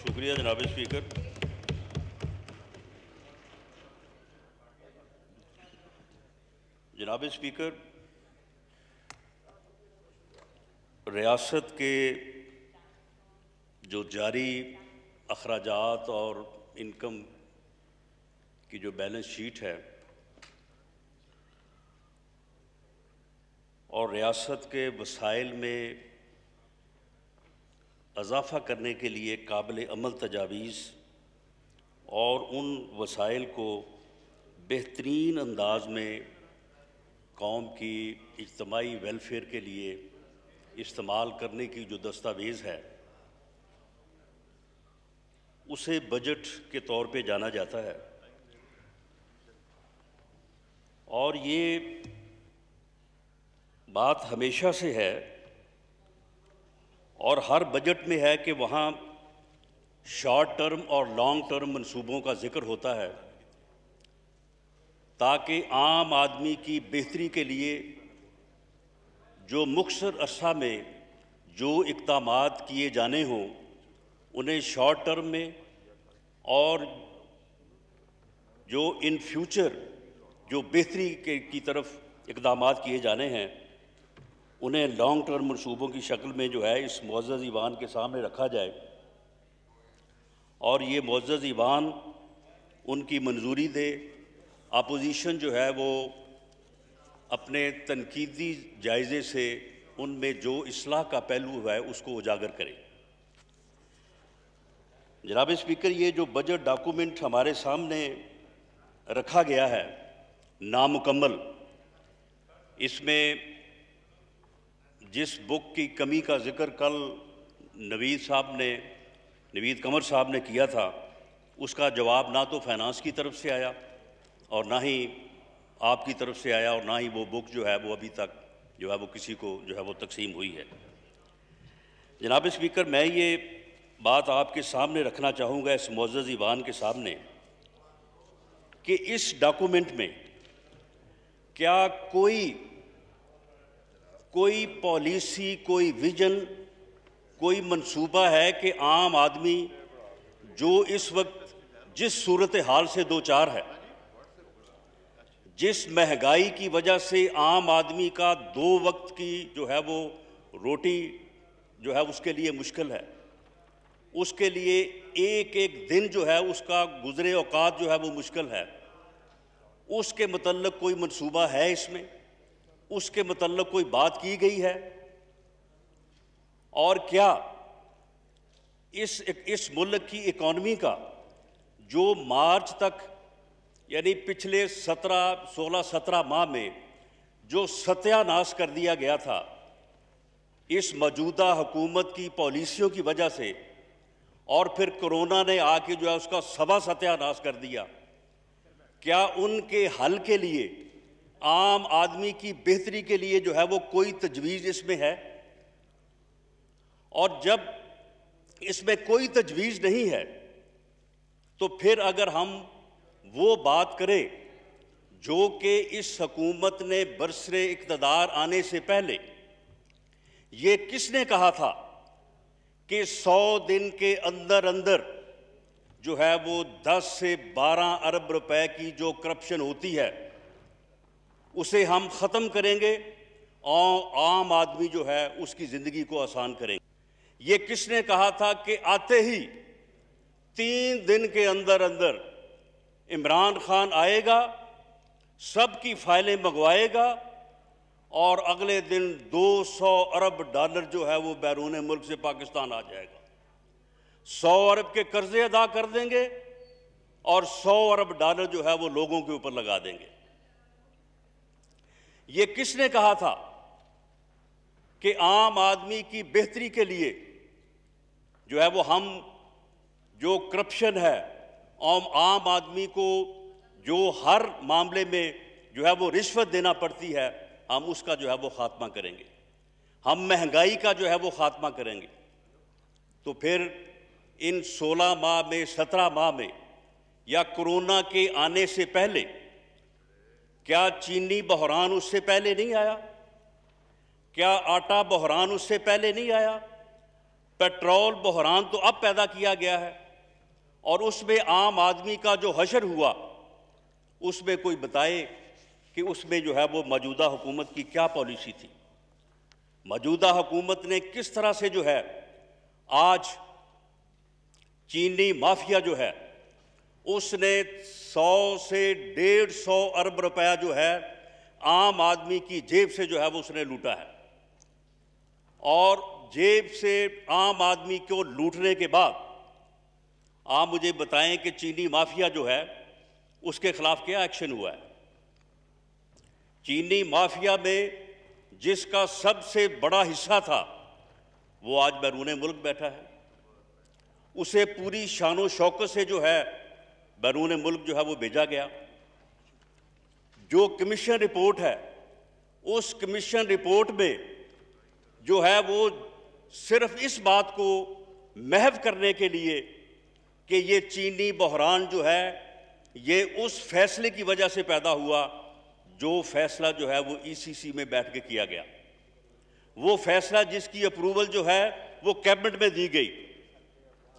شکریہ جناب اسپیکر۔ جناب اسپیکر، ریاست کے جو جاری اخراجات اور انکم کی جو بیلنس شیٹ ہے اور ریاست کے وسائل میں اضافہ کرنے کے لیے قابل عمل تجاویز اور ان وسائل کو بہترین انداز میں قوم کی اجتماعی ویلفیئر کے لیے استعمال کرنے کی جو دستاویز ہے اسے بجٹ کے طور پہ جانا جاتا ہے، اور یہ بات ہمیشہ سے ہے اور ہر بجٹ میں ہے کہ وہاں شارٹ ٹرم اور لانگ ٹرم منصوبوں کا ذکر ہوتا ہے تاکہ عام آدمی کی بہتری کے لیے جو مختصر عرصہ میں جو اقدامات کیے جانے ہوں انہیں شارٹ ٹرم میں اور جو ان فیوچر جو بہتری کی طرف اقدامات کیے جانے ہیں انہیں لانگ ٹرم منصوبوں کی شکل میں جو ہے اس معزز ایوان کے سامنے رکھا جائے، اور یہ معزز ایوان ان کی منظوری دے، اپوزیشن جو ہے وہ اپنے تنقیدی جائزے سے ان میں جو اصلاح کا پہلو ہے اس کو اجاگر کرے۔ جناب اسپیکر، یہ جو بجٹ ڈاکومنٹ ہمارے سامنے رکھا گیا ہے نامکمل، اس میں جس بک کی کمی کا ذکر کل نوید قمر صاحب نے کیا تھا اس کا جواب نہ تو فائنانس کی طرف سے آیا اور نہ ہی آپ کی طرف سے آیا، اور نہ ہی وہ بک جو ہے وہ ابھی تک جو ہے وہ کسی کو جو ہے وہ تقسیم ہوئی ہے۔ جناب اسپیکر، میں یہ بات آپ کے سامنے رکھنا چاہوں گا اس معزز ایوان کے سامنے کہ اس ڈاکومنٹ میں کیا کوئی پالیسی، کوئی ویژن، کوئی منصوبہ ہے کہ عام آدمی جو اس وقت جس صورتحال سے دوچار ہے، جس مہنگائی کی وجہ سے عام آدمی کا 2 وقت کی جو ہے وہ روٹی جو ہے اس کے لیے مشکل ہے، اس کے لیے ایک دن جو ہے اس کا گزرے اوقات جو ہے وہ مشکل ہے، اس کے متعلق کوئی منصوبہ ہے اس میں؟ اس کے متعلق کوئی بات کی گئی ہے؟ اور کیا اس ملک کی اکانومی کا جو مارچ تک یعنی پچھلے 16-17 ماہ میں جو ستیہ ناش کر دیا گیا تھا اس موجودہ حکومت کی پالیسیوں کی وجہ سے، اور پھر کرونا نے آ کے جو ہے اس کا ستیہ ناش کر دیا، کیا ان کے حل کے لیے، عام آدمی کی بہتری کے لیے جو ہے وہ کوئی تجویز اس میں ہے؟ اور جب اس میں کوئی تجویز نہیں ہے تو پھر اگر ہم وہ بات کریں جو کہ اس حکومت نے برسر اقتدار آنے سے پہلے یہ کس نے کہا تھا کہ 100 دن کے اندر اندر جو ہے وہ 10 سے 12 ارب روپے کی جو کرپشن ہوتی ہے اسے ہم ختم کریں گے اور عام آدمی جو ہے اس کی زندگی کو آسان کریں گے؟ یہ کس نے کہا تھا کہ آتے ہی 3 دن کے اندر اندر عمران خان آئے گا، سب کی فائلیں منگوائے گا اور اگلے دن 200 ارب ڈالر جو ہے وہ بیرون ملک سے پاکستان آ جائے گا، 100 ارب کے قرضے ادا کر دیں گے اور 100 ارب ڈالر جو ہے وہ لوگوں کے اوپر لگا دیں گے؟ یہ کس نے کہا تھا کہ عام آدمی کی بہتری کے لیے جو ہے وہ ہم جو کرپشن ہے، عام آدمی کو جو ہر معاملے میں جو ہے وہ رشوت دینا پڑتی ہے، ہم اس کا جو ہے وہ خاتمہ کریں گے، ہم مہنگائی کا جو ہے وہ خاتمہ کریں گے؟ تو پھر ان 16 ماہ میں، 17 ماہ میں یا کرونا کے آنے سے پہلے کیا چینی بحران اس سے پہلے نہیں آیا؟ کیا آٹا بحران اس سے پہلے نہیں آیا؟ پیٹرول بحران تو اب پیدا کیا گیا ہے، اور اس میں عام آدمی کا جو حشر ہوا، اس میں کوئی بتائے کہ اس میں جو ہے وہ موجودہ حکومت کی کیا پالیسی تھی، موجودہ حکومت نے کس طرح سے جو ہے آج چینی مافیا جو ہے اس نے 100 سے 150 ارب روپیہ جو ہے عام آدمی کی جیب سے جو ہے وہ اس نے لوٹا ہے، اور جیب سے عام آدمی کو لوٹنے کے بعد آپ مجھے بتائیں کہ چینی مافیا جو ہے اس کے خلاف کیا ایکشن ہوا ہے؟ چینی مافیا میں جس کا سب سے بڑا حصہ تھا وہ آج بیرون ملک بیٹھا ہے، اسے پوری شان و شوکت سے جو ہے بیرون ملک جو ہے وہ بھیجا گیا۔ جو کمیشن رپورٹ ہے، اس کمیشن رپورٹ میں جو ہے وہ صرف اس بات کو محو کرنے کے لیے کہ یہ چینی بحران جو ہے یہ اس فیصلے کی وجہ سے پیدا ہوا جو فیصلہ جو ہے وہ ECC میں بیٹھ کے کیا گیا، وہ فیصلہ جس کی اپروول جو ہے وہ کیبنٹ میں دی گئی،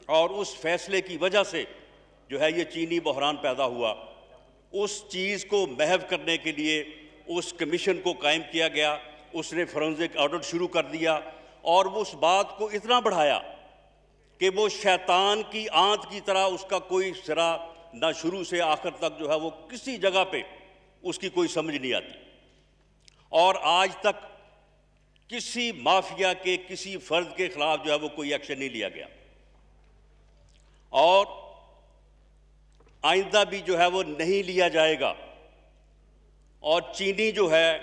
اور اس فیصلے کی وجہ سے جو ہے یہ چینی بحران پیدا ہوا۔ اس چیز کو محو کرنے کے لیے اس کمیشن کو قائم کیا گیا، اس نے فورنزک آڈٹ شروع کر دیا، اور وہ اس بات کو اتنا بڑھایا کہ وہ شیطان کی آنت کی طرح اس کا کوئی سرا نہ شروع سے آخر تک جو ہے وہ کسی جگہ پہ اس کی کوئی سمجھ نہیں آتی، اور آج تک کسی مافیا کے کسی فرد کے خلاف جو ہے وہ کوئی ایکشن نہیں لیا گیا، اور آئندہ بھی جو ہے وہ نہیں لیا جائے گا۔ اور چینی جو ہے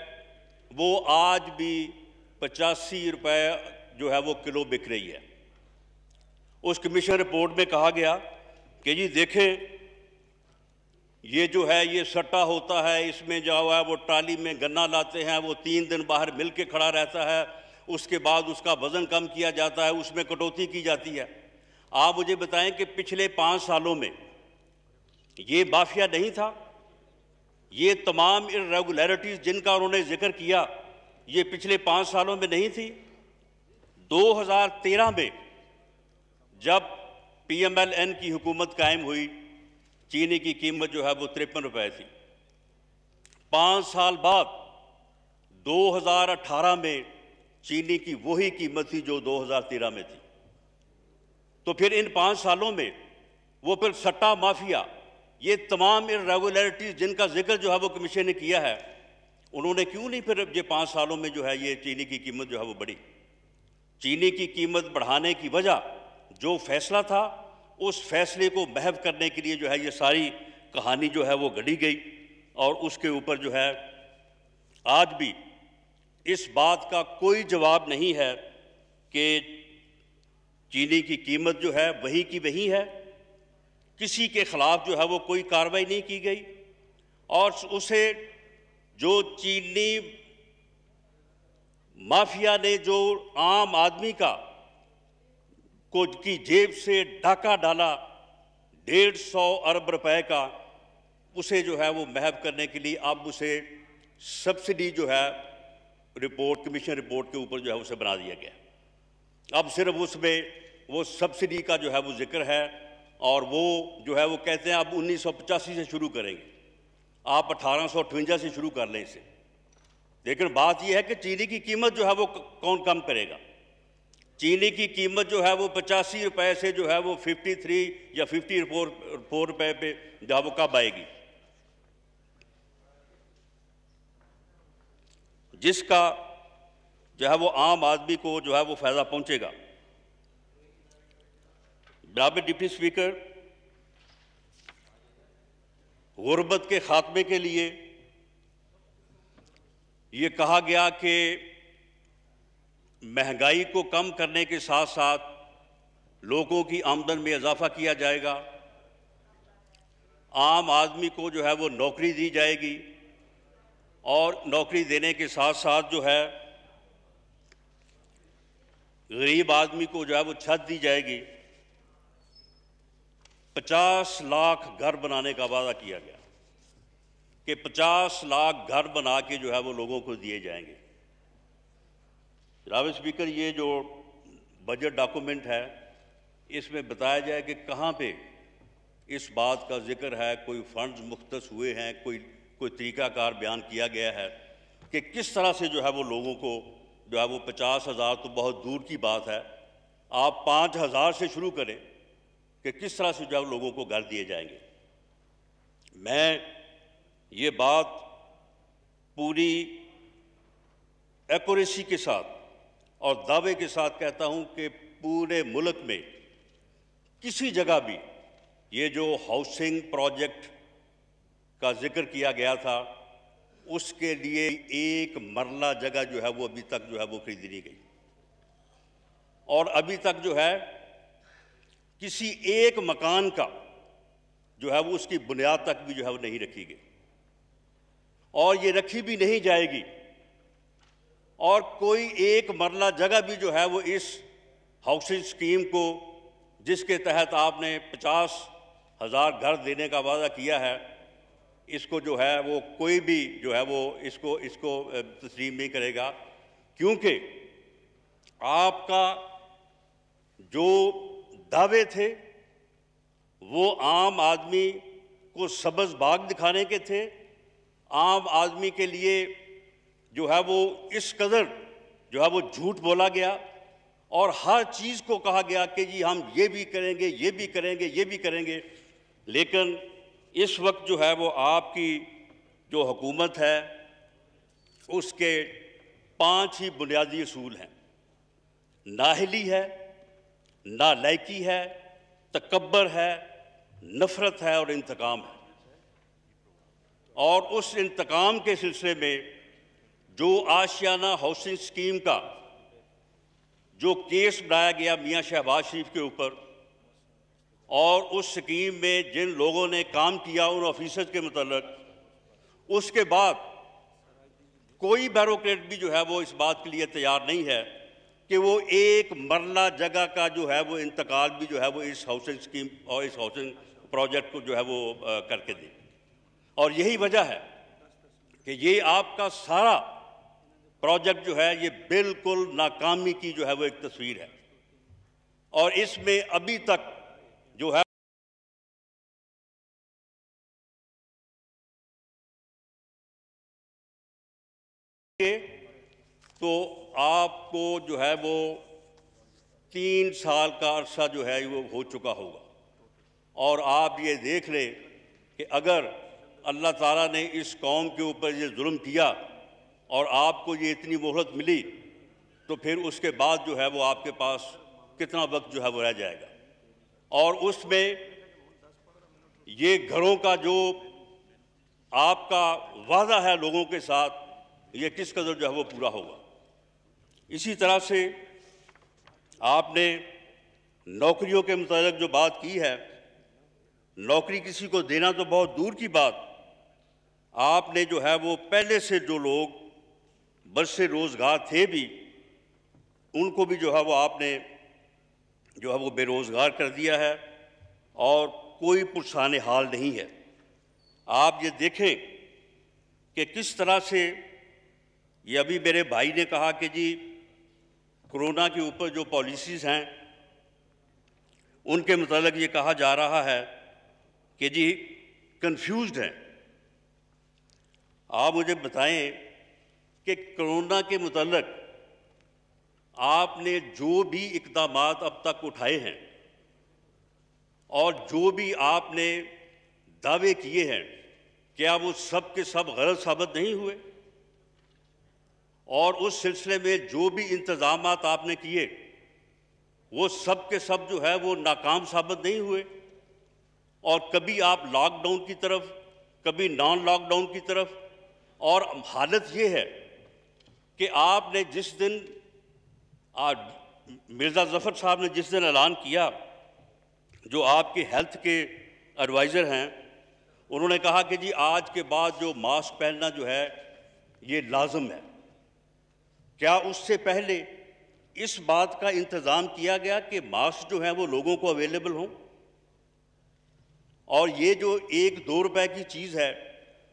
وہ آج بھی 85 روپے جو ہے وہ کلو بک رہی ہے۔ اس کمیشن رپورٹ میں کہا گیا کہ جی دیکھیں یہ جو ہے یہ سٹا ہوتا ہے، اس میں جو ہے وہ ٹرالی میں گنا لاتے ہیں، وہ 3 دن باہر مل کے کھڑا رہتا ہے، اس کے بعد اس کا وزن کم کیا جاتا ہے، اس میں کٹوتی کی جاتی ہے۔ آپ مجھے بتائیں کہ پچھلے 5 سالوں میں یہ مافیا نہیں تھا؟ یہ تمام irregularities جن کا انہوں نے ذکر کیا یہ پچھلے 5 سالوں میں نہیں تھی؟ 2013 میں جب PMLN کی حکومت قائم ہوئی، چینی کی قیمت جو ہے وہ 53 روپے تھی۔ 5 سال بعد 2018 میں چینی کی وہی قیمت تھی جو 2013 میں تھی۔ تو پھر ان 5 سالوں میں وہ پھر سٹا مافیا، یہ تمام irregularities جن کا ذکر جو ہے وہ کمیشن نے کیا ہے، انہوں نے کیوں نہیں پھر یہ 5 سالوں میں جو ہے یہ چینی کی قیمت جو ہے وہ بڑھی؟ چینی کی قیمت بڑھانے کی وجہ جو فیصلہ تھا، اس فیصلے کو محو کرنے کے لیے جو ہے یہ ساری کہانی جو ہے وہ گھڑی گئی، اور اس کے اوپر جو ہے آج بھی اس بات کا کوئی جواب نہیں ہے کہ چینی کی قیمت جو ہے وہی کی وہی ہے، کسی کے خلاف جو ہے وہ کوئی کارروائی نہیں کی گئی، اور اسے جو چینی مافیا نے جو عام آدمی کی جیب سے ڈاکہ ڈالا 150 ارب روپے کا، اسے جو ہے وہ محو کرنے کے لیے اب اسے سبسڈی جو ہے رپورٹ کمیشن رپورٹ کے اوپر جو ہے اسے بنا دیا گیا۔ اب صرف اس میں وہ سبسڈی کا جو ہے وہ ذکر ہے، اور وہ جو ہے وہ کہتے ہیں اب 1985 سے شروع کریں گے، آپ 1858 سے شروع کر لیں اسے۔ لیکن بات یہ ہے کہ چینی کی قیمت جو ہے وہ کون کم کرے گا؟ چینی کی قیمت جو ہے وہ 85 روپے سے جو ہے وہ 53 یا 54 روپے پہ جو ہے وہ کب آئے گی؟ جس کا جو ہے وہ عام آدمی کو جو ہے وہ فائدہ پہنچے گا۔ جناب ڈپٹی اسپیکر، غربت کے خاتمے کے لیے یہ کہا گیا کہ مہنگائی کو کم کرنے کے ساتھ ساتھ لوگوں کی آمدن میں اضافہ کیا جائے گا، عام آدمی کو جو ہے وہ نوکری دی جائے گی، اور نوکری دینے کے ساتھ ساتھ جو ہے غریب آدمی کو جو ہے وہ چھت دی جائے گی۔ 50 لاکھ گھر بنانے کا وعدہ کیا گیا کہ 50 لاکھ گھر بنا کے جو ہے وہ لوگوں کو دیے جائیں گے۔ جناب اسپیکر، یہ جو بجٹ ڈاکومنٹ ہے، اس میں بتایا جائے کہ کہاں پہ اس بات کا ذکر ہے، کوئی فنڈز مختص ہوئے ہیں، کوئی طریقہ کار بیان کیا گیا ہے کہ کس طرح سے جو ہے وہ لوگوں کو جو ہے وہ 50,000 تو بہت دور کی بات ہے، آپ 5,000 سے شروع کریں کہ کس طرح سے جو ہے لوگوں کو گھر دیے جائیں گے۔ میں یہ بات پوری ایکوریسی کے ساتھ اور دعوے کے ساتھ کہتا ہوں کہ پورے ملک میں کسی جگہ بھی یہ جو ہاؤسنگ پروجیکٹ کا ذکر کیا گیا تھا اس کے لیے ایک مرلہ جگہ جو ہے وہ ابھی تک جو ہے وہ خریدی نہیں گئی، اور ابھی تک جو ہے کسی ایک مکان کا جو ہے وہ اس کی بنیاد تک بھی جو ہے وہ نہیں رکھی گئی، اور یہ رکھی بھی نہیں جائے گی، اور کوئی ایک مرلہ جگہ بھی جو ہے وہ اس ہاؤسنگ اسکیم کو جس کے تحت آپ نے 50,000 گھر دینے کا وعدہ کیا ہے، اس کو جو ہے وہ کوئی بھی جو ہے وہ اس کو تسلیم نہیں کرے گا، کیونکہ آپ کا جو دعوے تھے وہ عام آدمی کو سبز باغ دکھانے کے تھے، عام آدمی کے لیے جو ہے وہ اس قدر جو ہے وہ جھوٹ بولا گیا، اور ہر چیز کو کہا گیا کہ جی ہم یہ بھی کریں گے، یہ بھی کریں گے، یہ بھی کریں گے، لیکن اس وقت جو ہے وہ آپ کی جو حکومت ہے اس کے 5 ہی بنیادی اصول ہیں: نااہلی ہے، نالائکی ہے، تکبر ہے، نفرت ہے اور انتقام ہے۔ اور اس انتقام کے سلسلے میں جو آشیانہ ہاؤسنگ اسکیم کا جو کیس بنایا گیا میاں شہباز شریف کے اوپر، اور اس سکیم میں جن لوگوں نے کام کیا ان آفیسرز کے متعلق، اس کے بعد کوئی بیوروکریٹ بھی جو ہے وہ اس بات کے لیے تیار نہیں ہے کہ وہ ایک مرلہ جگہ کا جو ہے وہ انتقال بھی جو ہے وہ اس ہاؤسنگ اسکیم اور اس ہاؤسنگ پروجیکٹ کو جو ہے وہ کر کے دے۔ اور یہی وجہ ہے کہ یہ آپ کا سارا پروجیکٹ جو ہے یہ بالکل ناکامی کی جو ہے وہ ایک تصویر ہے، اور اس میں ابھی تک جو ہے تو آپ کو جو ہے وہ 3 سال کا عرصہ جو ہے وہ ہو چکا ہوگا، اور آپ یہ دیکھ لیں کہ اگر اللہ تعالیٰ نے اس قوم کے اوپر یہ ظلم کیا اور آپ کو یہ اتنی مہلت ملی، تو پھر اس کے بعد جو ہے وہ آپ کے پاس کتنا وقت جو ہے وہ رہ جائے گا، اور اس میں یہ گھروں کا جو آپ کا وعدہ ہے لوگوں کے ساتھ یہ کس قدر جو ہے وہ پورا ہوگا۔ اسی طرح سے آپ نے نوکریوں کے متعلق جو بات کی ہے، نوکری کسی کو دینا تو بہت دور کی بات، آپ نے جو ہے وہ پہلے سے جو لوگ برسر روزگار تھے بھی ان کو بھی جو ہے وہ آپ نے جو ہے وہ بے روزگار کر دیا ہے، اور کوئی پرسان حال نہیں ہے۔ آپ یہ دیکھیں کہ کس طرح سے یہ ابھی میرے بھائی نے کہا کہ جی کرونا کے اوپر جو پالیسیز ہیں ان کے متعلق یہ کہا جا رہا ہے کہ جی کنفیوزڈ ہیں۔ آپ مجھے بتائیں کہ کرونا کے متعلق آپ نے جو بھی اقدامات اب تک اٹھائے ہیں اور جو بھی آپ نے دعوے کیے ہیں، کیا وہ سب کے سب غلط ثابت نہیں ہوئے؟ اور اس سلسلے میں جو بھی انتظامات آپ نے کیے وہ سب کے سب جو ہے وہ ناکام ثابت نہیں ہوئے؟ اور کبھی آپ لاک ڈاؤن کی طرف، کبھی نان لاک ڈاؤن کی طرف، اور حالت یہ ہے کہ آپ نے جس دن مرزا ظفر صاحب نے جس دن اعلان کیا، جو آپ کے ہیلتھ کے ایڈوائزر ہیں، انہوں نے کہا کہ جی آج کے بعد جو ماسک پہننا جو ہے یہ لازم ہے۔ کیا اس سے پہلے اس بات کا انتظام کیا گیا کہ ماسک جو ہیں وہ لوگوں کو اویلیبل ہوں؟ اور یہ جو 1-2 روپے کی چیز ہے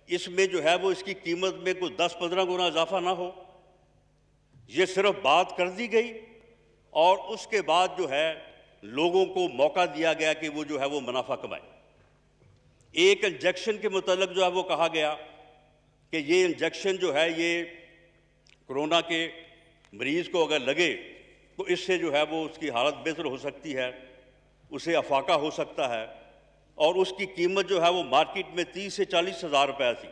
اس میں جو ہے وہ اس کی قیمت میں کوئی 10-15 گنا اضافہ نہ ہو؟ یہ صرف بات کر دی گئی اور اس کے بعد جو ہے لوگوں کو موقع دیا گیا کہ وہ جو ہے وہ منافع کمائیں۔ ایک انجیکشن کے متعلق جو ہے وہ کہا گیا کہ یہ انجیکشن جو ہے یہ کرونا کے مریض کو اگر لگے تو اس سے جو ہے وہ اس کی حالت بہتر ہو سکتی ہے، اسے افاقہ ہو سکتا ہے، اور اس کی قیمت جو ہے وہ مارکیٹ میں 30 سے 40 ہزار روپے تھی۔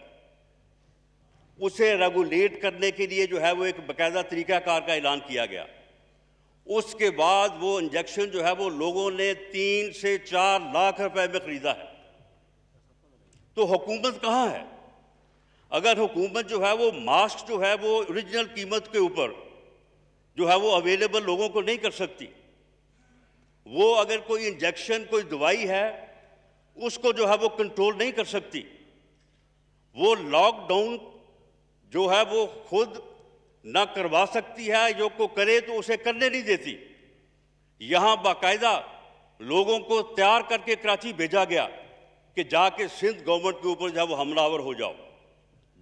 اسے ریگولیٹ کرنے کے لیے جو ہے وہ ایک باقاعدہ طریقہ کار کا اعلان کیا گیا۔ اس کے بعد وہ انجیکشن جو ہے وہ لوگوں نے 3 سے 4 لاکھ روپے میں خریدا ہے۔ تو حکومت کہاں ہے؟ اگر حکومت جو ہے وہ ماسک جو ہے وہ اوریجنل قیمت کے اوپر جو ہے وہ اویلیبل لوگوں کو نہیں کر سکتی، وہ اگر کوئی انجیکشن کوئی دوائی ہے اس کو جو ہے وہ کنٹرول نہیں کر سکتی، وہ لاک ڈاؤن جو ہے وہ خود نہ کروا سکتی ہے، جو کو کرے تو اسے کرنے نہیں دیتی۔ یہاں باقاعدہ لوگوں کو تیار کر کے کراچی بھیجا گیا کہ جا کے سندھ گورنمنٹ کے اوپر جو ہے وہ حملہ آور ہو جاؤ،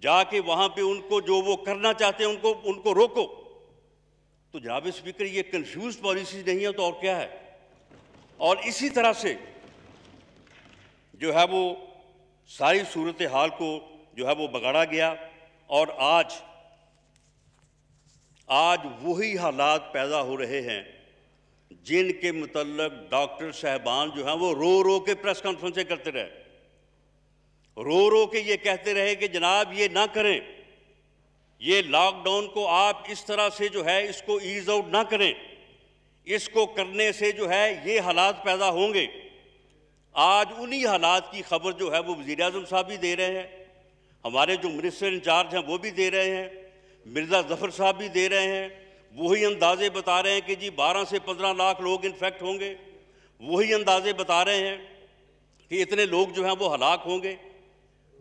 جا کے وہاں پہ ان کو جو وہ کرنا چاہتے ہیں ان کو روکو۔ تو جناب اسپیکر یہ کنفیوز پالیسی نہیں ہے تو اور کیا ہے؟ اور اسی طرح سے جو ہے وہ ساری صورتحال کو جو ہے وہ بگاڑا گیا، اور آج وہی حالات پیدا ہو رہے ہیں جن کے متعلق ڈاکٹر صاحبان جو ہیں وہ رو کے پریس کانفرنسیں کرتے رہے، رو کے یہ کہتے رہے کہ جناب یہ نہ کریں، یہ لاک ڈاؤن کو آپ اس طرح سے جو ہے اس کو ایز آؤٹ نہ کریں، اس کو کرنے سے جو ہے یہ حالات پیدا ہوں گے۔ آج انہی حالات کی خبر جو ہے وہ وزیر اعظم صاحب بھی دے رہے ہیں، ہمارے جو منسٹر انچارج ہیں وہ بھی دے رہے ہیں، مرزا ظفر صاحب بھی دے رہے ہیں، وہی اندازے بتا رہے ہیں کہ جی 12 سے 15 لاکھ لوگ انفیکٹ ہوں گے، وہی اندازے بتا رہے ہیں کہ اتنے لوگ جو ہیں وہ ہلاک ہوں گے۔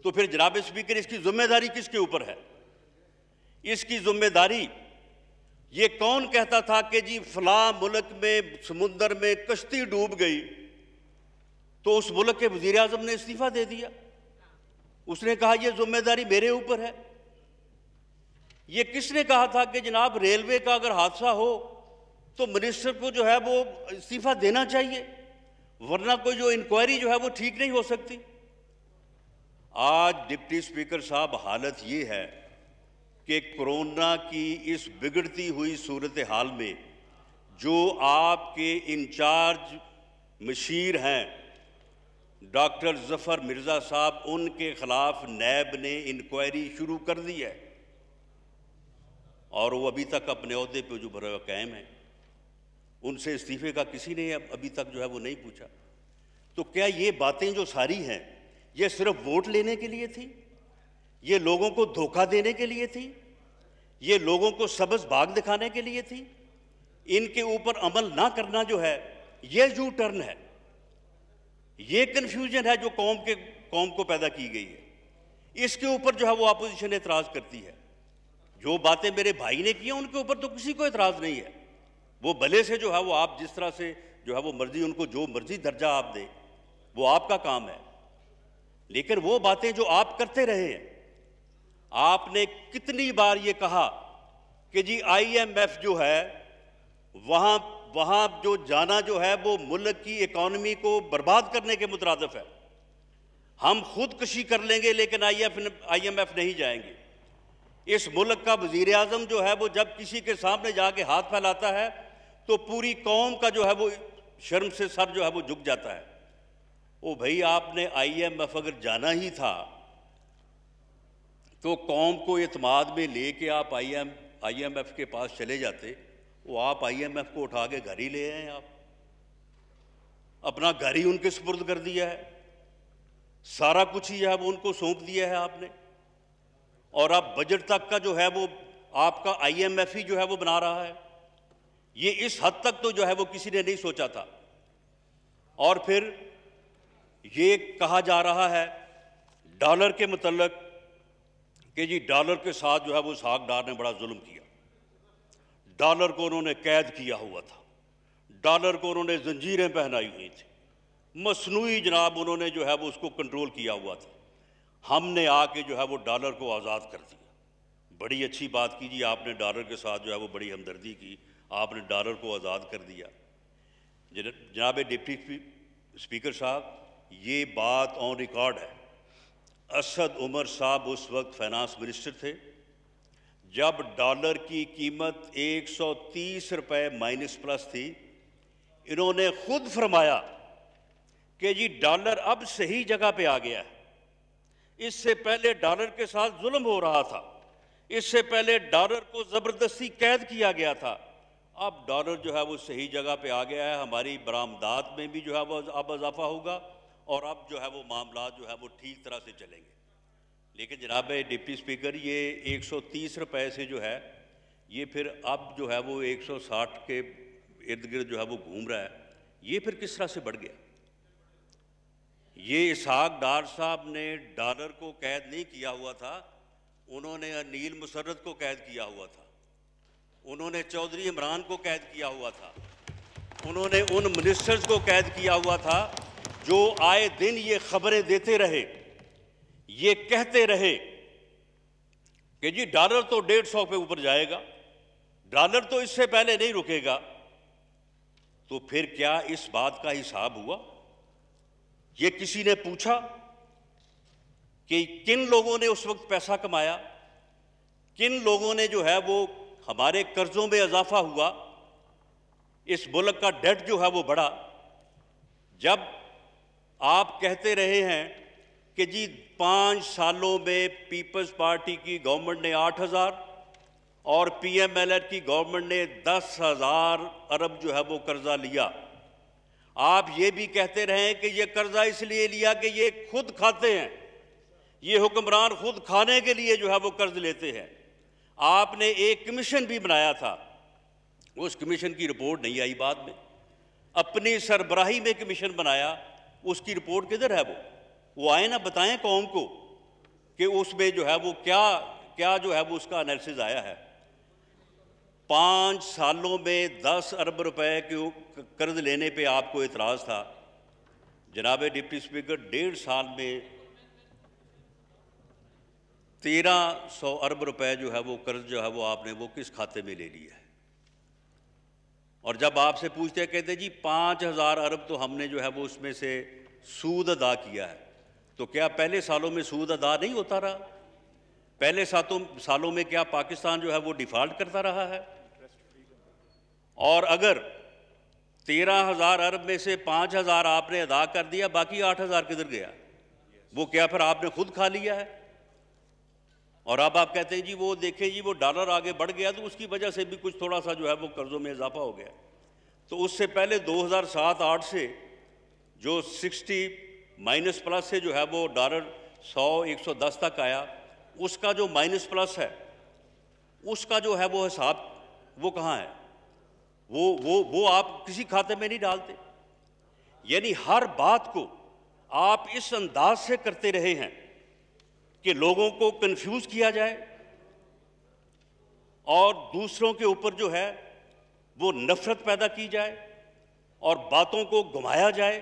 تو پھر جناب اسپیکر اس کی ذمہ داری کس کے اوپر ہے؟ اس کی ذمہ داری یہ کون کہتا تھا کہ جی فلاں ملک میں سمندر میں کشتی ڈوب گئی تو اس ملک کے وزیر اعظم نے استعفیٰ دے دیا؟ اس نے کہا یہ ذمہ داری میرے اوپر ہے۔ یہ کس نے کہا تھا کہ جناب ریلوے کا اگر حادثہ ہو تو منسٹر کو جو ہے وہ استعفیٰ دینا چاہیے، ورنہ کوئی جو انکوائری جو ہے وہ ٹھیک نہیں ہو سکتی؟ آج ڈپٹی اسپیکر صاحب حالت یہ ہے کہ کرونا کی اس بگڑتی ہوئی صورتحال میں جو آپ کے انچارج مشیر ہیں ڈاکٹر ظفر مرزا صاحب، ان کے خلاف نیب نے انکوائری شروع کر دی ہے، اور وہ ابھی تک اپنے عہدے پہ جو بھرا قائم ہیں، ان سے استعفے کا کسی نے ابھی تک جو ہے وہ نہیں پوچھا۔ تو کیا یہ باتیں جو ساری ہیں یہ صرف ووٹ لینے کے لیے تھی؟ یہ لوگوں کو دھوکہ دینے کے لیے تھی؟ یہ لوگوں کو سبز باغ دکھانے کے لیے تھی؟ ان کے اوپر عمل نہ کرنا جو ہے یہ یو ٹرن ہے، یہ کنفیوژن ہے جو قوم کو پیدا کی گئی ہے۔ اس کے اوپر جو ہے وہ اپوزیشن اعتراض کرتی ہے۔ جو باتیں میرے بھائی نے کی ہیں ان کے اوپر تو کسی کو اعتراض نہیں ہے، وہ بھلے سے جو ہے وہ آپ جس طرح سے جو ہے وہ مرضی ان کو جو مرضی درجہ آپ دیں، وہ آپ کا کام ہے، لیکن وہ باتیں جو آپ کرتے رہے ہیں، آپ نے کتنی بار یہ کہا کہ جی آئی ایم ایف جو ہے وہاں جو جانا جو ہے وہ ملک کی اکانومی کو برباد کرنے کے مترادف ہے، ہم خود کشی کر لیں گے لیکن آئی ایم ایف نہیں جائیں گے۔ اس ملک کا وزیر اعظم جو ہے وہ جب کسی کے سامنے جا کے ہاتھ پھیلاتا ہے تو پوری قوم کا جو ہے وہ شرم سے سر جو ہے وہ جھک جاتا ہے۔ او بھائی، آپ نے آئی ایم ایف اگر جانا ہی تھا تو قوم کو اعتماد میں لے کے آپ آئی ایم ایف کے پاس چلے جاتے۔ وہ آپ آئی ایم ایف کو اٹھا کے گھر ہی لے آئے ہیں، آپ اپنا گھر ہی ان کے سپرد کر دیا ہے، سارا کچھ ہی ہے وہ ان کو سونپ دیا ہے آپ نے، اور اب بجٹ تک کا جو ہے وہ آپ کا آئی ایم ایف ہی جو ہے وہ بنا رہا ہے۔ یہ اس حد تک تو جو ہے وہ کسی نے نہیں سوچا تھا۔ اور پھر یہ کہا جا رہا ہے ڈالر کے متعلق کہ جی ڈالر کے ساتھ جو ہے وہ اسحاق ڈار نے بڑا ظلم کیا، ڈالر کو انہوں نے قید کیا ہوا تھا، ڈالر کو انہوں نے زنجیریں پہنائی ہوئی تھی، مصنوعی جناب انہوں نے جو ہے وہ اس کو کنٹرول کیا ہوا تھا، ہم نے آ کے جو ہے وہ ڈالر کو آزاد کر دیا۔ بڑی اچھی بات کی جی آپ نے ڈالر کے ساتھ جو ہے وہ بڑی ہمدردی کی، آپ نے ڈالر کو آزاد کر دیا۔ جناب ڈپٹی اسپیکر صاحب، یہ بات آن ریکارڈ ہے۔ اسد عمر صاحب اس وقت فائنانس منسٹر تھے جب ڈالر کی قیمت 130 روپے مائنس پلس تھی۔ انہوں نے خود فرمایا کہ جی ڈالر اب صحیح جگہ پہ آ گیا ہے، اس سے پہلے ڈالر کے ساتھ ظلم ہو رہا تھا، اس سے پہلے ڈالر کو زبردستی قید کیا گیا تھا، اب ڈالر جو ہے وہ صحیح جگہ پہ آ گیا ہے، ہماری برآمدات میں بھی جو ہے وہ اب اضافہ ہوگا اور اب جو ہے وہ معاملات جو ہے وہ ٹھیک طرح سے چلیں گے۔ لیکن جناب ڈپٹی اسپیکر، یہ 130 روپے سے جو ہے یہ پھر اب جو ہے وہ 160 کے ارد گرد جو ہے وہ گھوم رہا ہے، یہ پھر کس طرح سے بڑھ گیا؟ یہ اسحاق ڈار صاحب نے ڈالر کو قید نہیں کیا ہوا تھا، انہوں نے انیل مسرت کو قید کیا ہوا تھا، انہوں نے چودھری عمران کو قید کیا ہوا تھا، انہوں نے ان منسٹرز کو قید کیا ہوا تھا جو آئے دن یہ خبریں دیتے رہے، یہ کہتے رہے کہ جی ڈالر تو 150 پہ اوپر جائے گا، ڈالر تو اس سے پہلے نہیں رکے گا۔ تو پھر کیا اس بات کا حساب ہوا؟ یہ کسی نے پوچھا کہ کن لوگوں نے اس وقت پیسہ کمایا، کن لوگوں نے جو ہے وہ ہمارے قرضوں میں اضافہ ہوا، اس ملک کا ڈیٹ جو ہے وہ بڑھا؟ جب آپ کہتے رہے ہیں کہ جی 5 سالوں میں پیپلز پارٹی کی گورنمنٹ نے 8,000 اور پی ایم ایل این کی گورنمنٹ نے 10,000 ارب جو ہے وہ قرضہ لیا، آپ یہ بھی کہتے رہے کہ یہ قرضہ اس لیے لیا کہ یہ خود کھاتے ہیں، یہ حکمران خود کھانے کے لیے جو ہے وہ قرض لیتے ہیں۔ آپ نے ایک کمیشن بھی بنایا تھا، اس کمیشن کی رپورٹ نہیں آئی بعد میں، اپنی سربراہی میں کمیشن بنایا، اس کی رپورٹ کدھر ہے؟ وہ آئے نہ بتائیں قوم کو کہ اس میں جو ہے وہ کیا جو ہے وہ اس کا انالیسز آیا ہے۔ 5 سالوں میں 10 ارب روپے کے قرض لینے پہ آپ کو اعتراض تھا، جناب ڈپٹی اسپیکر 1.5 سال میں 1300 ارب روپے جو ہے وہ قرض جو ہے وہ آپ نے وہ کس کھاتے میں لے لیا ہے؟ اور جب آپ سے پوچھتے کہتے جی 5,000 ارب تو ہم نے جو ہے وہ اس میں سے سود ادا کیا ہے، تو کیا پہلے سالوں میں سود ادا نہیں ہوتا رہا؟ پہلے سالوں میں کیا پاکستان جو ہے وہ ڈیفالٹ کرتا رہا ہے؟ اور اگر 13,000 ارب میں سے 5,000 آپ نے ادا کر دیا، باقی 8,000 کدھر گیا؟ وہ کیا پھر آپ نے خود کھا لیا ہے؟ اور اب آپ کہتے ہیں جی وہ دیکھیں جی وہ ڈالر آگے بڑھ گیا تو اس کی وجہ سے بھی کچھ تھوڑا سا جو ہے وہ قرضوں میں اضافہ ہو گیا۔ تو اس سے پہلے 2007-8 سے جو 60 مائنس پلس سے جو ہے وہ ڈالر 100-110 تک آیا، اس کا جو مائنس پلس ہے اس کا جو ہے وہ حساب وہ کہاں ہے؟ وہ آپ کسی کھاتے میں نہیں ڈالتے۔ یعنی ہر بات کو آپ اس انداز سے کرتے رہے ہیں کہ لوگوں کو کنفیوز کیا جائے اور دوسروں کے اوپر جو ہے وہ نفرت پیدا کی جائے اور باتوں کو گھمایا جائے،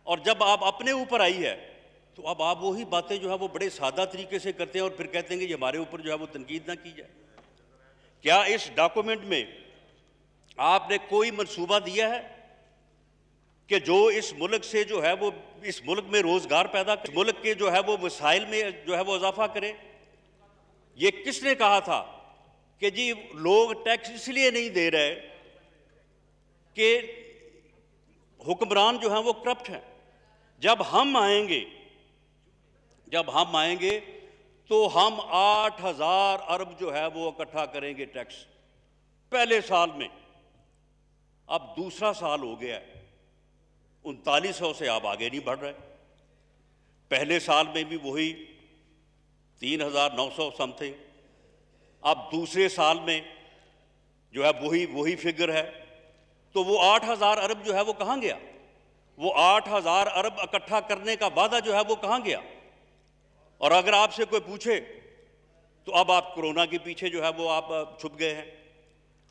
اور جب آپ اپنے اوپر آئی ہے تو اب آپ وہی باتیں جو ہے وہ بڑے سادہ طریقے سے کرتے ہیں اور پھر کہتے ہیں کہ یہ ہمارے اوپر جو ہے وہ تنقید نہ کی جائے۔ کیا اس ڈاکومنٹ میں آپ نے کوئی منصوبہ دیا ہے کہ جو اس ملک سے جو ہے وہ اس ملک میں روزگار پیدا کرے، ملک کے جو ہے وہ وسائل میں جو ہے وہ اضافہ کرے؟ یہ کس نے کہا تھا کہ جی لوگ ٹیکس اس لیے نہیں دے رہے کہ حکمران جو ہیں وہ کرپٹ ہیں؟ جب ہم آئیں گے تو ہم 8,000 ارب جو ہے وہ اکٹھا کریں گے ٹیکس پہلے سال میں۔ اب دوسرا سال ہو گیا ہے، 3900 سے آپ آگے نہیں بڑھ رہے۔ پہلے سال میں بھی وہی 3,900 سم تھنگ، اب دوسرے سال میں جو ہے وہی فگر ہے، تو وہ 8,000 ارب جو ہے وہ کہاں گیا؟ وہ 8,000 ارب اکٹھا کرنے کا وعدہ جو ہے وہ کہاں گیا؟ اور اگر آپ سے کوئی پوچھے تو اب آپ کرونا کے پیچھے جو ہے وہ آپ چھپ گئے ہیں،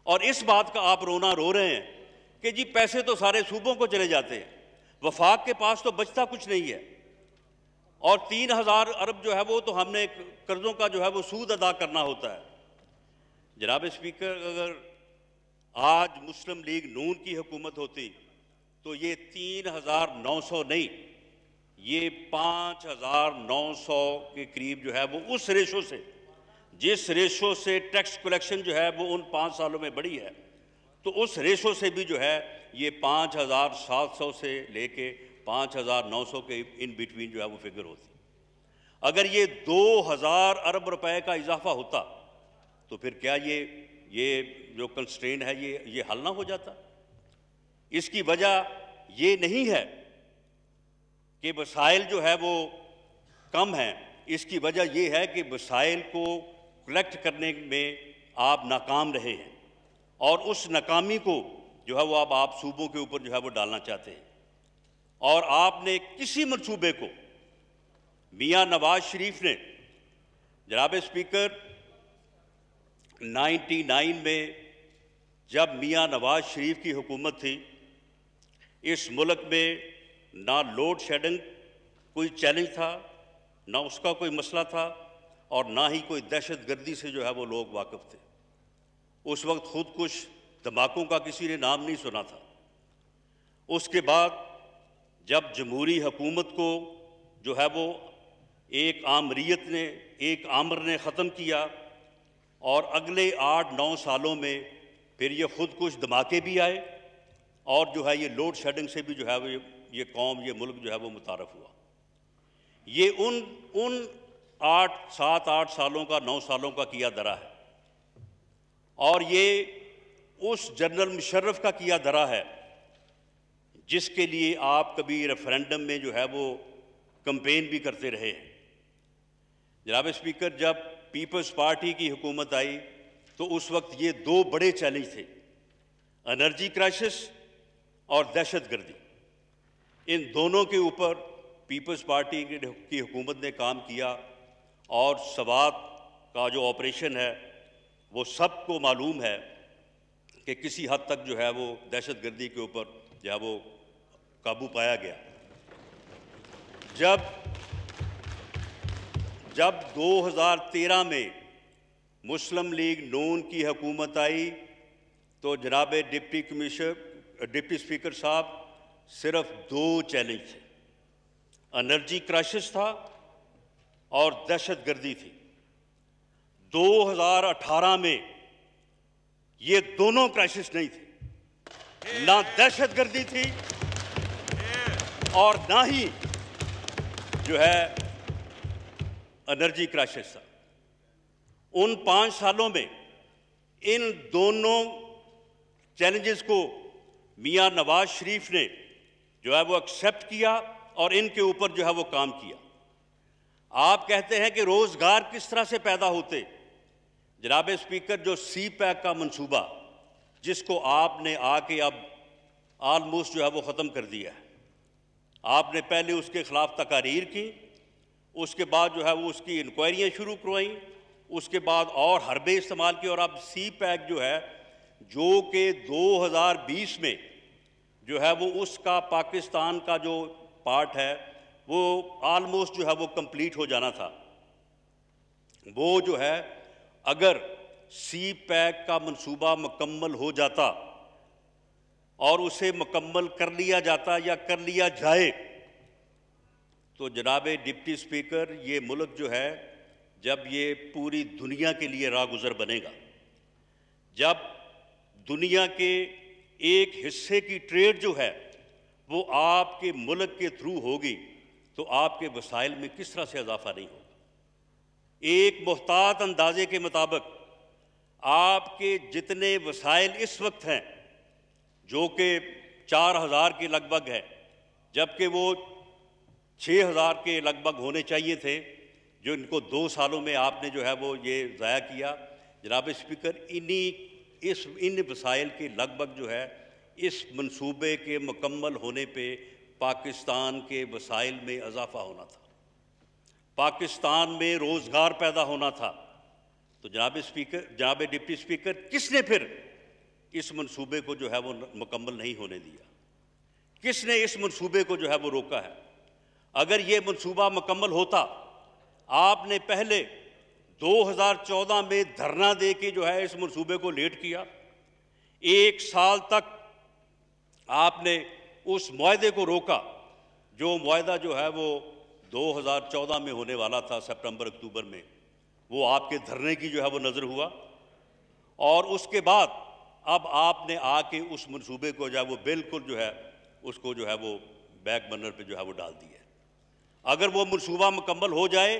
اور اس بات کا آپ رونا رو رہے ہیں کہ جی پیسے تو سارے صوبوں کو چلے جاتے ہیں، وفاق کے پاس تو بچتا کچھ نہیں ہے، اور 3,000 ارب جو ہے وہ تو ہم نے قرضوں کا جو ہے وہ سود ادا کرنا ہوتا ہے۔ جناب اسپیکر، اگر آج مسلم لیگ نون کی حکومت ہوتی تو یہ 3,900 نہیں، یہ 5,900 کے قریب جو ہے وہ اس ریشو سے، جس ریشو سے ٹیکس کلیکشن جو ہے وہ ان 5 سالوں میں بڑھی ہے، تو اس ریشو سے بھی جو ہے یہ 5,700 سے لے کے 5,900 کے ان بٹوین جو ہے وہ فگر ہوتی۔ اگر یہ 2,000 ارب روپے کا اضافہ ہوتا تو پھر کیا یہ جو کنسٹرین ہے یہ حل نہ ہو جاتا؟ اس کی وجہ یہ نہیں ہے کہ وسائل جو ہے وہ کم ہیں، اس کی وجہ یہ ہے کہ وسائل کو کلیکٹ کرنے میں آپ ناکام رہے ہیں، اور اس ناکامی کو جو ہے وہ اب آپ صوبوں کے اوپر جو ہے وہ ڈالنا چاہتے ہیں، اور آپ نے کسی منصوبے کو، میاں نواز شریف نے، جناب اسپیکر 99 میں جب میاں نواز شریف کی حکومت تھی، اس ملک میں نہ لوڈ شیڈنگ کوئی چیلنج تھا، نہ اس کا کوئی مسئلہ تھا، اور نہ ہی کوئی دہشت گردی سے جو ہے وہ لوگ واقف تھے۔ اس وقت خود کش دھماکوں کا کسی نے نام نہیں سنا تھا۔ اس کے بعد جب جمہوری حکومت کو جو ہے وہ ایک آمریت نے، ایک آمر نے ختم کیا، اور اگلے 8-9 سالوں میں پھر یہ خود کش دھماکے بھی آئے، اور جو ہے یہ لوڈ شیڈنگ سے بھی جو ہے وہ یہ قوم، یہ ملک جو ہے وہ متعارف ہوا۔ یہ ان 7-8 سالوں کا، 9 سالوں کا کیا درا ہے، اور یہ اس جنرل مشرف کا کیا درا ہے جس کے لیے آپ کبھی ریفرینڈم میں جو ہے وہ کمپین بھی کرتے رہے ہیں۔ جناب اسپیکر، جب پیپلز پارٹی کی حکومت آئی تو اس وقت یہ 2 بڑے چیلنج تھے، انرجی کرائسس اور دہشت گردی۔ ان دونوں کے اوپر پیپلز پارٹی کی حکومت نے کام کیا، اور سوات کا جو آپریشن ہے وہ سب کو معلوم ہے کہ کسی حد تک جو ہے وہ دہشت گردی کے اوپر جو ہے وہ قابو پایا گیا۔ جب 2013 میں مسلم لیگ نون کی حکومت آئی تو جناب ڈپٹی اسپیکر صاحب صرف 2 چیلنج تھے، انرجی کرائسس تھا اور دہشت گردی تھی۔ 2018 میں یہ دونوں کرائسس نہیں تھی، نہ دہشت گردی تھی اور نہ ہی جو ہے انرجی کرائسس تھا۔ ان 5 سالوں میں ان دونوں چیلنجز کو میاں نواز شریف نے جو ہے وہ ایکسیپٹ کیا اور ان کے اوپر جو ہے وہ کام کیا۔ آپ کہتے ہیں کہ روزگار کس طرح سے پیدا ہوتے؟ جناب اسپیکر، جو سی پیک کا منصوبہ جس کو آپ نے آ کے اب آلموسٹ جو ہے وہ ختم کر دیا ہے، آپ نے پہلے اس کے خلاف تقاریر کی، اس کے بعد جو ہے وہ اس کی انکوائریاں شروع کروائیں، اس کے بعد اور حربے استعمال کی، اور اب سی پیک جو ہے جو کہ 2020 میں جو ہے وہ اس کا پاکستان کا جو پارٹ ہے وہ آلموسٹ جو ہے وہ کمپلیٹ ہو جانا تھا۔ وہ جو ہے اگر سی پیک کا منصوبہ مکمل ہو جاتا اور اسے مکمل کر لیا جاتا یا کر لیا جائے تو جناب ڈپٹی اسپیکر، یہ ملک جو ہے جب یہ پوری دنیا کے لیے راہ گزر بنے گا، جب دنیا کے ایک حصے کی ٹریڈ جو ہے وہ آپ کے ملک کے تھرو ہوگی تو آپ کے وسائل میں کس طرح سے اضافہ نہیں ہوگا؟ ایک محتاط اندازے کے مطابق آپ کے جتنے وسائل اس وقت ہیں جو کہ 4,000 کے لگ بھگ ہے، جبکہ وہ 6,000 کے لگ بھگ ہونے چاہیے تھے، جو ان کو 2 سالوں میں آپ نے جو ہے وہ یہ ضائع کیا۔ جناب اسپیکر، ان وسائل کے لگ بھگ جو ہے اس منصوبے کے مکمل ہونے پہ پاکستان کے وسائل میں اضافہ ہونا تھا، پاکستان میں روزگار پیدا ہونا تھا۔ تو جناب ڈپٹی اسپیکر، کس نے پھر اس منصوبے کو جو ہے وہ مکمل نہیں ہونے دیا؟ کس نے اس منصوبے کو جو ہے وہ روکا ہے؟ اگر یہ منصوبہ مکمل ہوتا، آپ نے پہلے 2014 میں دھرنا دے کے جو ہے اس منصوبے کو لیٹ کیا، 1 سال تک آپ نے اس معاہدے کو روکا، جو معاہدہ جو ہے وہ 2014 میں ہونے والا تھا، سپٹمبر اکتوبر میں، وہ آپ کے دھرنے کی جو ہے وہ نظر ہوا، اور اس کے بعد اب آپ نے آ کے اس منصوبے کو جو ہے وہ بالکل جو ہے اس کو جو ہے وہ بیک برنر پہ جو ہے وہ ڈال دیا ہے۔ اگر وہ منصوبہ مکمل ہو جائے،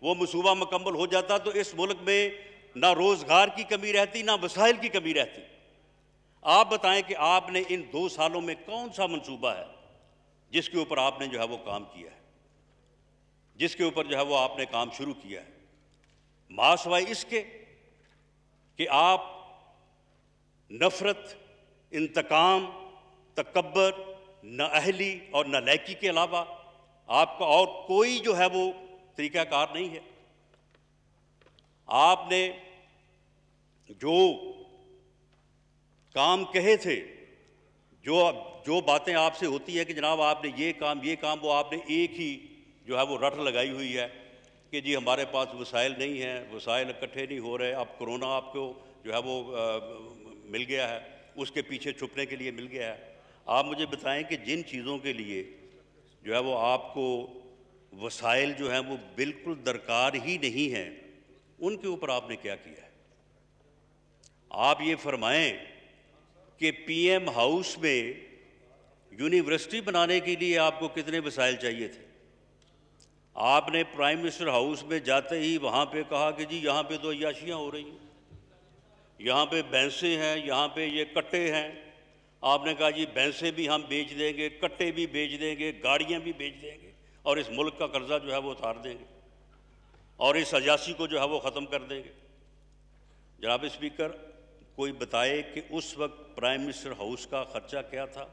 وہ منصوبہ مکمل ہو جاتا تو اس ملک میں نہ روزگار کی کمی رہتی، نہ وسائل کی کمی رہتی۔ آپ بتائیں کہ آپ نے ان 2 سالوں میں کون سا منصوبہ ہے جس کے اوپر آپ نے جو ہے وہ کام کیا ہے، جس کے اوپر جو ہے وہ آپ نے کام شروع کیا ہے؟ ماں سوائے اس کے کہ آپ نفرت، انتقام، تکبر، نہ اہلی اور نہ لائکی کے علاوہ آپ کا اور کوئی جو ہے وہ طریقہ کار نہیں ہے۔ آپ نے جو کام کہے تھے، جو باتیں آپ سے ہوتی ہے کہ جناب آپ نے یہ کام، وہ آپ نے ایک ہی جو ہے وہ رٹ لگائی ہوئی ہے کہ جی ہمارے پاس وسائل نہیں ہیں، وسائل اکٹھے نہیں ہو رہے، اب کرونا آپ کو جو ہے وہ مل گیا ہے، اس کے پیچھے چھپنے کے لیے مل گیا ہے۔ آپ مجھے بتائیں کہ جن چیزوں کے لیے جو ہے وہ آپ کو وسائل جو ہیں وہ بالکل درکار ہی نہیں ہیں، ان کے اوپر آپ نے کیا کیا ہے؟ آپ یہ فرمائیں کہ پی ایم ہاؤس میں یونیورسٹی بنانے کے لیے آپ کو کتنے وسائل چاہیے تھے؟ آپ نے پرائم منسٹر ہاؤس میں جاتے ہی وہاں پہ کہا کہ جی یہاں پہ تو عیاشیاں ہو رہی ہیں، یہاں پہ بھینسیں ہیں، یہاں پہ یہ کٹے ہیں۔ آپ نے کہا جی بھینسیں بھی ہم بیچ دیں گے، کٹے بھی بیچ دیں گے، گاڑیاں بھی بیچ دیں گے، اور اس ملک کا قرضہ جو ہے وہ اتار دیں گے، اور اس عیاشی کو جو ہے وہ ختم کر دیں گے۔ جناب اسپیکر، کوئی بتائے کہ اس وقت پرائم منسٹر ہاؤس کا خرچہ کیا تھا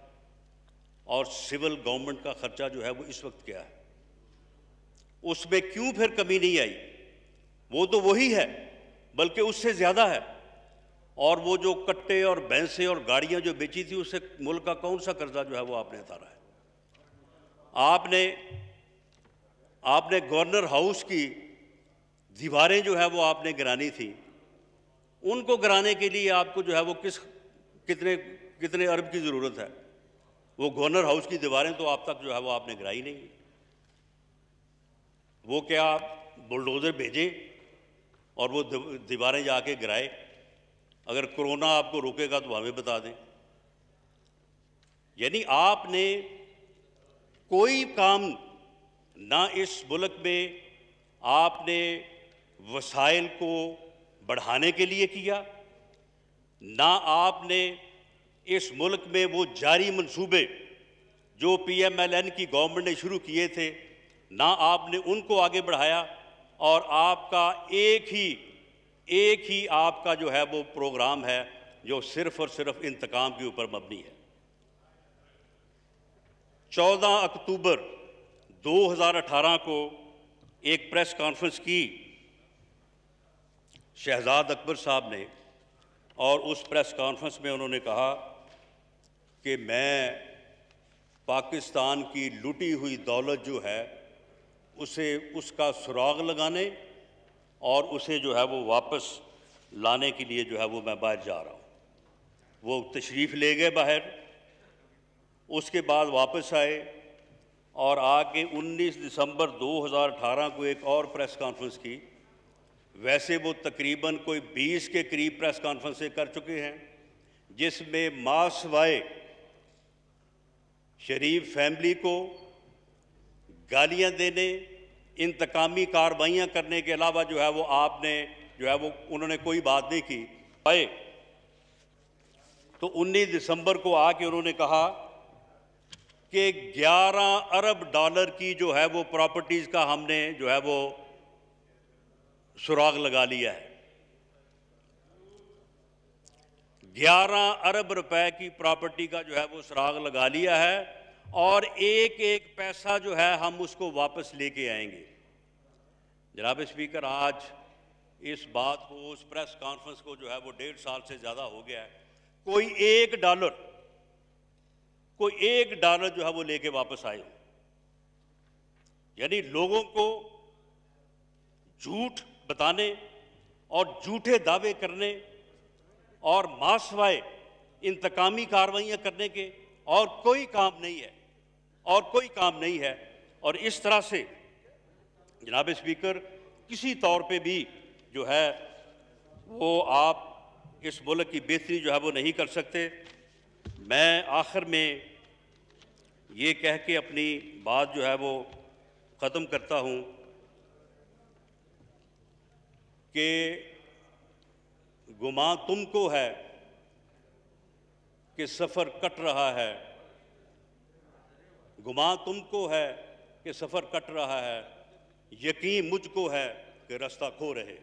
اور سول گورنمنٹ کا خرچہ جو ہے وہ اس وقت کیا ہے؟ اس میں کیوں پھر کمی نہیں آئی؟ وہ تو وہی ہے، بلکہ اس سے زیادہ ہے، اور وہ جو کٹے اور بھینسیں اور گاڑیاں جو بیچی تھی، اس سے ملک کا کون سا قرضہ جو ہے وہ آپ نے اتارا ہے؟ آپ نے گورنر ہاؤس کی دیواریں جو ہے وہ آپ نے گرانی تھی، ان کو گرانے کے لیے آپ کو جو ہے وہ کتنے ارب کی ضرورت ہے؟ وہ گورنر ہاؤس کی دیواریں تو آپ تک جو ہے وہ آپ نے گرائی نہیں۔ وہ کیا بلڈوزر بھیجے اور وہ دیواریں جا کے گرائے؟ اگر کرونا آپ کو روکے گا تو ہمیں بتا دیں۔ یعنی آپ نے کوئی کام نہ اس ملک میں آپ نے وسائل کو بڑھانے کے لیے کیا، نہ آپ نے اس ملک میں وہ جاری منصوبے جو پی ایم ایل این کی گورنمنٹ نے شروع کیے تھے، نہ آپ نے ان کو آگے بڑھایا، اور آپ کا ایک ہی آپ کا جو ہے وہ پروگرام ہے جو صرف اور صرف انتقام کے اوپر مبنی ہے۔ 14 اکتوبر 2018 کو ایک پریس کانفرنس کی شہزاد اکبر صاحب نے، اور اس پریس کانفرنس میں انہوں نے کہا کہ میں پاکستان کی لوٹی ہوئی دولت جو ہے اس کا سراغ لگانے اور اسے جو ہے وہ واپس لانے کے لیے جو ہے وہ میں باہر جا رہا ہوں۔ وہ تشریف لے گئے باہر، اس کے بعد واپس آئے اور آگے 19 دسمبر 2018 کو ایک اور پریس کانفرنس کی۔ ویسے وہ تقریباً کوئی 20 کے قریب پریس کانفرنسیں کر چکے ہیں، جس میں ما سوائے شریف فیملی کو گالیاں دینے، انتقامی کارروائیاں کرنے کے علاوہ جو ہے وہ آپ نے جو ہے وہ انہوں نے کوئی بات نہیں کی۔ آئے تو 19 دسمبر کو آ کے انہوں نے کہا کہ 11 ارب ڈالر کی جو ہے وہ پراپرٹیز کا ہم نے جو ہے وہ سراغ لگا لیا ہے۔ 11 ارب روپے کی پراپرٹی کا جو ہے وہ سراغ لگا لیا ہے، اور ایک پیسہ جو ہے ہم اس کو واپس لے کے آئیں گے۔ جناب اسپیکر، آج اس بات کو، اس پریس کانفرنس کو جو ہے وہ 1.5 سال سے زیادہ ہو گیا ہے، کوئی ایک ڈالر جو ہے وہ لے کے واپس آئے۔ یعنی لوگوں کو جھوٹ بتانے اور جھوٹے دعوے کرنے اور ما سوائے انتقامی کارروائیاں کرنے کے اور کوئی کام نہیں ہے، اور کوئی کام نہیں ہے۔ اور اس طرح سے جناب اسپیکر کسی طور پہ بھی جو ہے وہ آپ اس ملک کی بہتری جو ہے وہ نہیں کر سکتے۔ میں آخر میں یہ کہہ کے اپنی بات جو ہے وہ ختم کرتا ہوں کہ گمان تم کو ہے کہ سفر کٹ رہا ہے، گمان تم کو ہے کہ سفر کٹ رہا ہے، یقین مجھ کو ہے کہ راستہ کھو رہے۔